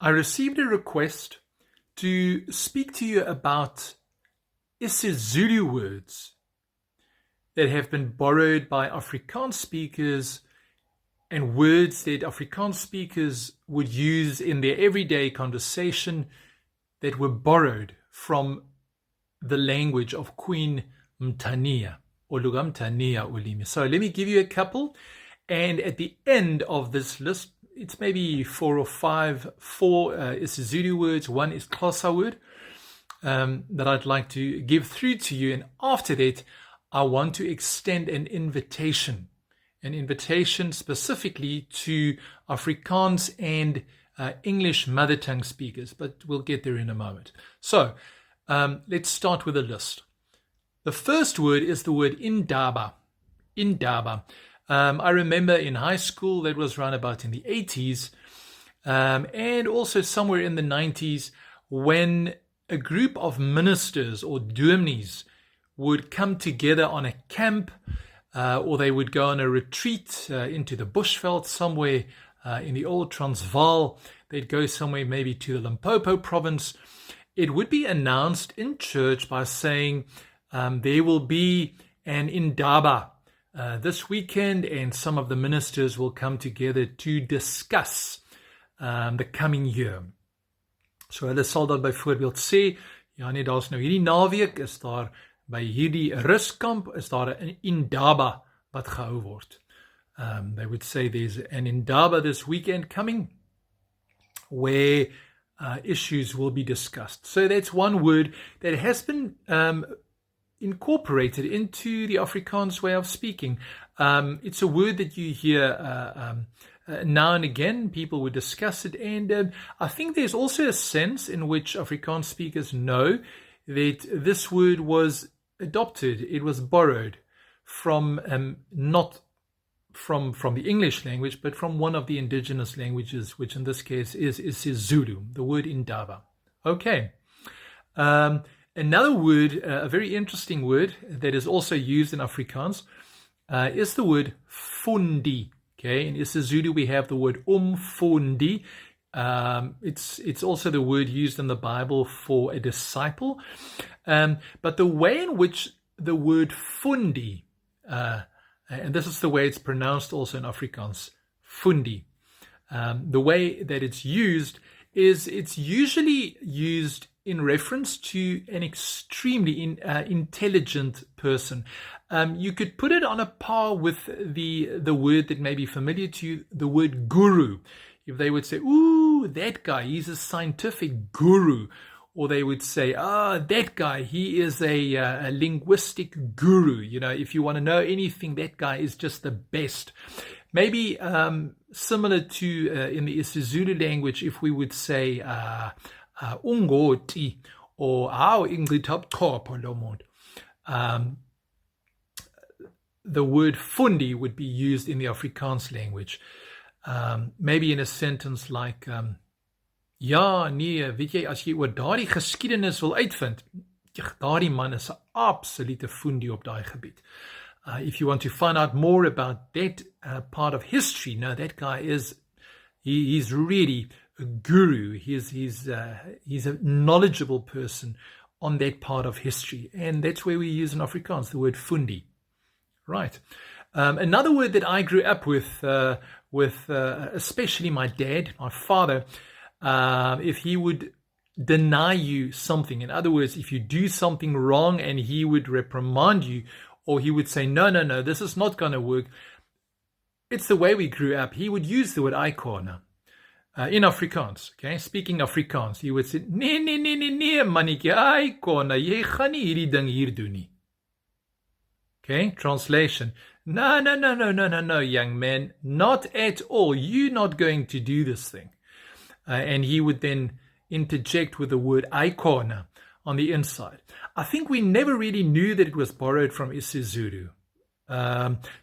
I received a request to speak to you about Isizulu words that have been borrowed by Afrikaans speakers and words that Afrikaans speakers would use in their everyday conversation that were borrowed from the language of Queen Mtania or Lugamtania Ulimi. So let me give you a couple, and at the end of this list, it's maybe four Isizulu words, one is Xhosa word that I'd like to give through to you. And after that, I want to extend an invitation specifically to Afrikaans and English mother tongue speakers, but we'll get there in a moment. So let's start with a list. The first word is the word indaba. Indaba. I remember in high school, that was around about in the 80s, and also somewhere in the 90s, when a group of ministers or dominees would come together on a camp, or they would go on a retreat into the bushveld somewhere in the old Transvaal. They'd go somewhere maybe to the Limpopo province. It would be announced in church by saying there will be an indaba this weekend, and some of the ministers will come together to discuss the coming year. So hulle sal dan byvoorbeeld sê, ja nee, daar's nou hierdie naweek, is daar by hierdie ruskamp, is daar 'n indaba wat gehou word. They would say there's an indaba this weekend coming where issues will be discussed. So that's one word that has been incorporated into the Afrikaans way of speaking. It's a word that you hear now and again. People would discuss it, and I think there's also a sense in which Afrikaans speakers know that this word was adopted, it was borrowed from not from the English language, but from one of the indigenous languages, which in this case is Isizulu, the word indaba. Okay. Another word, a very interesting word that is also used in Afrikaans, is the word fundi. Okay, in Isizulu we have the word umfundi. It's also the word used in the Bible for a disciple. But the way in which the word fundi, and this is the way it's pronounced also in Afrikaans, fundi, the way that it's used is it's usually used in reference to an extremely intelligent person. You could put it on a par with the word that may be familiar to you, the word guru. If they would say, ooh, that guy, he's a scientific guru. Or they would say, that guy, he is a linguistic guru. You know, if you want to know anything, that guy is just the best. Maybe similar to in the Isizulu language, if we would say ungoti or how the word fundi would be used in the Afrikaans language. Maybe in a sentence like, ja, nee, weet jy, as jy oor daardie geskiedenis wil uitvind, daardie man is 'n absolute fundi op daai gebied. If you want to find out more about that part of history, no, that guy he's really a guru. He's a knowledgeable person on that part of history. And that's where we use in Afrikaans the word fundi. Right. Another word that I grew up with especially my dad, my father, if he would deny you something, in other words, if you do something wrong and he would reprimand you, or he would say, no, this is not going to work. It's the way we grew up. He would use the word aikona in Afrikaans. Okay, speaking Afrikaans, he would say, nee, mannetjie, aikona, jy gaan nie hierdie ding hier doen nie. Okay, translation. No, young man, not at all. You're not going to do this thing. And he would then interject with the word aikona on the inside. I think we never really knew that it was borrowed from Isizulu,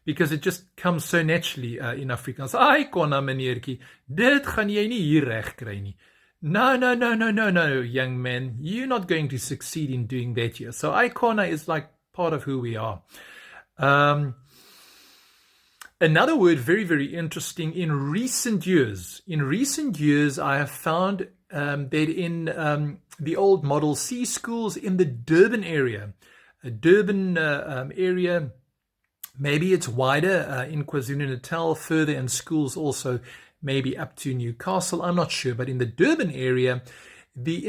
because it just comes so naturally in Afrikaans. Aikona, meneertjie, dit gaan jy nie hier reg kry nie. No, young man, you're not going to succeed in doing that here. So aikona is like part of who we are. Another word, very, very interesting, in recent years, I have found that in the old Model C schools in the Durban area, area, maybe it's wider in KwaZulu-Natal, further in schools also, maybe up to Newcastle, I'm not sure, but in the Durban area, the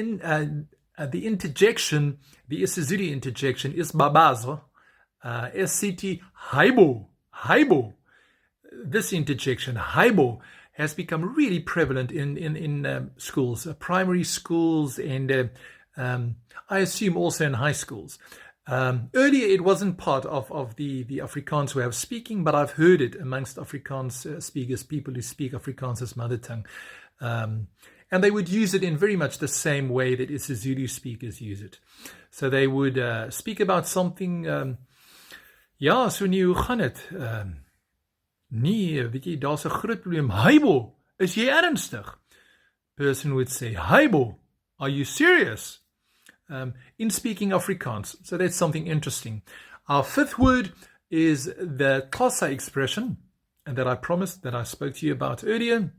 interjection, the Isizulu interjection is babazo, SCT, haibo. This interjection, haibo, has become really prevalent in schools, primary schools, and I assume also in high schools. Earlier, it wasn't part of the Afrikaans way of speaking, but I've heard it amongst Afrikaans speakers, people who speak Afrikaans as mother tongue. And they would use it in very much the same way that Isizulu speakers use it. So they would speak about something, ja, so nie, hoe gaan het? Nee, weet jy, daar's 'n groot probleem. Haibo, is jy ernstig? Person would say, Haibo, are you serious? In speaking Afrikaans. So that's something interesting. Our fifth word is the Xhosa expression, and that I promised that I spoke to you about earlier.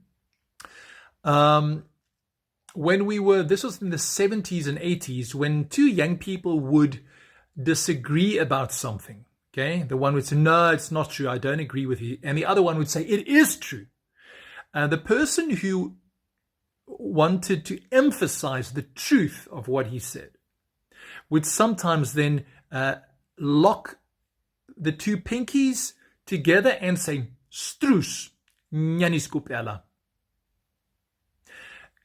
This was in the 70s and 80s, when two young people would disagree about something. Okay, the one would say, no, it's not true, I don't agree with you. And the other one would say, it is true. The person who wanted to emphasize the truth of what he said would sometimes then lock the two pinkies together and say, Stroes, Nyanis Kupela.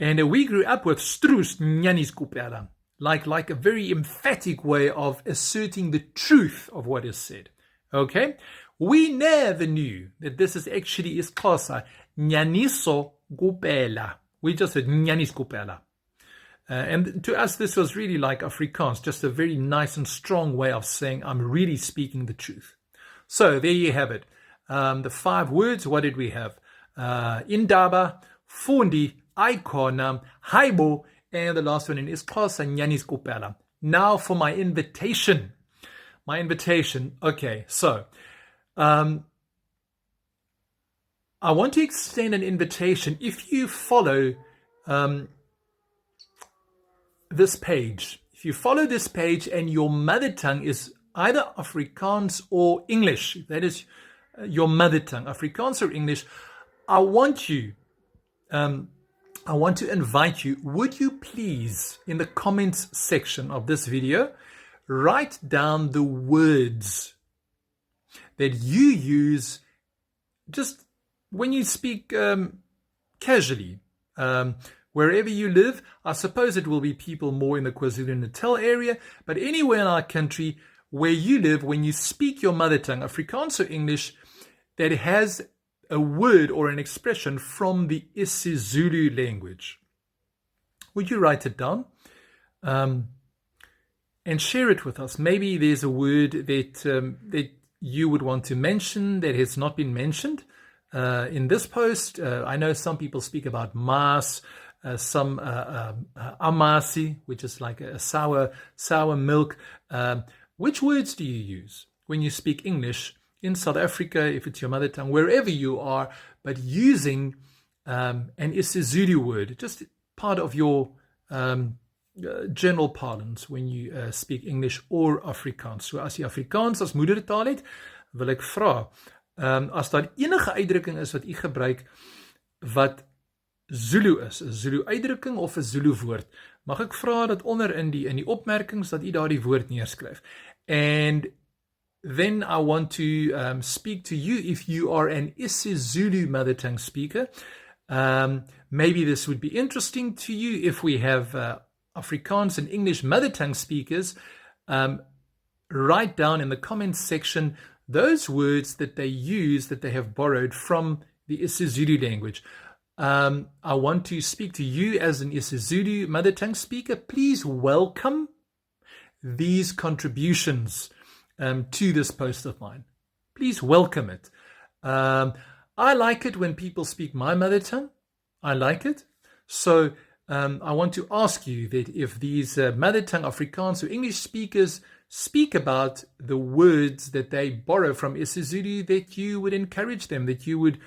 And we grew up with Stroes, Nyanis Kupela. Like a very emphatic way of asserting the truth of what is said. Okay? We never knew that this is actually Xhosa, Nyaniso Kupela. We just said Nyanis Kupela. And to us, this was really like Afrikaans, just a very nice and strong way of saying, I'm really speaking the truth. So there you have it. The 5 words, what did we have? Indaba, Fundi, Icon, Haibo, and the last one is Xhosa, Nyanis Kupela. Now for my invitation. Okay, so I want to extend an invitation. If you follow this page, and your mother tongue is either Afrikaans or English, that is your mother tongue, Afrikaans or English, I want to invite you, would you please, in the comments section of this video, write down the words that you use just when you speak casually, wherever you live. I suppose it will be people more in the KwaZulu-Natal area, but anywhere in our country where you live, when you speak your mother tongue, Afrikaans or English, that has a word or an expression from the Isizulu language. Would you write it down and share it with us? Maybe there's a word that you would want to mention that has not been mentioned in this post. I know some people speak about maas, some amasi, which is like a sour milk. Which words do you use when you speak English in South Africa, if it's your mother tongue, wherever you are, but using an Isizulu word, just part of your general parlance when you speak English or Afrikaans? So as jy Afrikaans as moedertaal het, wil ek vra, as daar enige uitdrukking is wat jy gebruik wat Zulu is, 'n Zulu uitdrukking of 'n Zulu woord, mag ek vra dat onder in die opmerkings dat jy daardie woord neerskryf. And then I want to speak to you if you are an Isizulu mother tongue speaker. Maybe this would be interesting to you if we have Afrikaans and English mother tongue speakers. Write down in the comments section those words that they use, that they have borrowed from the Isizulu language. I want to speak to you as an Isizulu mother tongue speaker. Please welcome these contributions to this post of mine. Please welcome it. I like it when people speak my mother tongue. I like it. So I want to ask you that if these mother tongue Afrikaans or English speakers speak about the words that they borrow from Isizulu, that you would encourage them, that you would